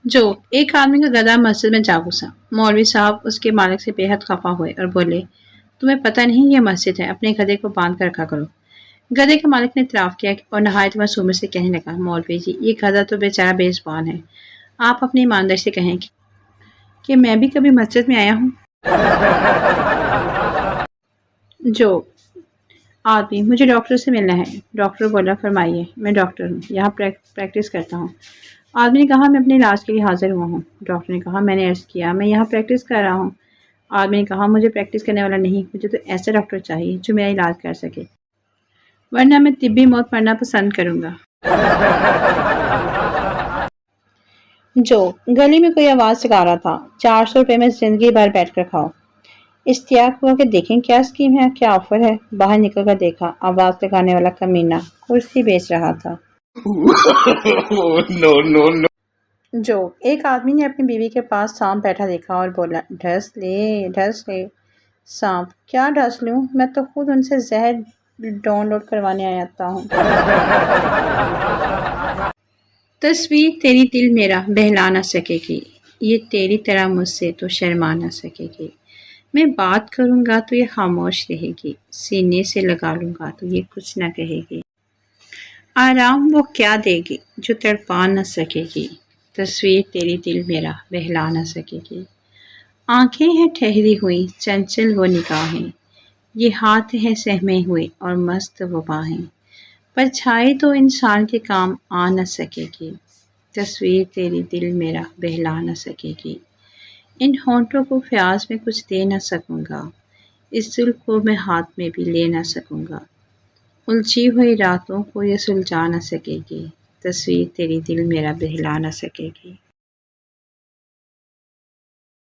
جو ایک آدمی کا گدھا مسجد میں جا گھسا۔ مولوی صاحب اس کے مالک سے بے حد خفا ہوئے اور بولے، تمہیں پتہ نہیں یہ مسجد ہے، اپنے گدھے کو باندھ کر رکھا کرو۔ گدھے کے مالک نے اعتراف کیا اور نہایت معصومی سے کہنے لگا، مولوی جی یہ گدھا تو بیچارہ بے زبان ہے، آپ اپنی ایمانداری سے کہیں کہ میں بھی کبھی مسجد میں آیا ہوں۔ جو آدمی، مجھے ڈاکٹر سے ملنا ہے۔ ڈاکٹر بولا، فرمائیے۔ میں ڈاکٹر ہوں، یہاں پریکٹس کرتا ہوں۔ آدمی نے کہا، میں اپنے علاج کے لیے حاضر ہوا ہوں۔ ڈاکٹر نے کہا، میں نے عرض کیا میں یہاں پریکٹس کر رہا ہوں۔ آدمی نے کہا، مجھے پریکٹس کرنے والا نہیں، مجھے تو ایسا ڈاکٹر چاہیے جو میرا علاج کر سکے، ورنہ میں طبی موت مرنا پسند کروں گا۔ جو گلی میں کوئی آواز لگا رہا تھا، 400 روپے میں زندگی بھر بیٹھ کر کھاؤ۔ اشتیاق ہوا کہ دیکھیں کیا اسکیم ہے، کیا آفر ہے۔ باہر نکل کر دیکھا، آواز لگانے والا کمینہ کرسی بیچ رہا تھا۔ جو ایک آدمی نے اپنی بیوی کے پاس سانپ بیٹھا دیکھا اور بولا، ڈھس لے۔ سانپ، کیا ڈھس لوں، میں تو خود ان سے زہر ڈاؤن لوڈ کروانے آتا ہوں۔ تصویر تیری دل میرا بہلا نہ سکے گی، یہ تیری طرح مجھ سے تو شرما نہ سکے گی۔ میں بات کروں گا تو یہ خاموش رہے گی، سینے سے لگا لوں گا تو یہ کچھ نہ کہے گی۔ آرام وہ کیا دے گی جو تڑپا نہ سکے گی، تصویر تیری دل میرا بہلا نہ سکے گی۔ آنکھیں ہیں ٹھہری ہوئی چنچل وہ نگاہیں، یہ ہاتھ ہے سہمے ہوئے اور مست وہ باہیں، پرچھائی تو انسان کے کام آ نہ سکے گی، تصویر تیری دل میرا بہلا نہ سکے گی۔ ان ہونٹوں کو فیاض میں کچھ دے نہ سکوں گا، اس دل کو میں ہاتھ میں بھی لے نہ سکوں گا، الجھی ہوئی راتوں کو یہ سلجھا نہ سکے گی، تصویر تیری دل میرا بہلا نہ سکے گی۔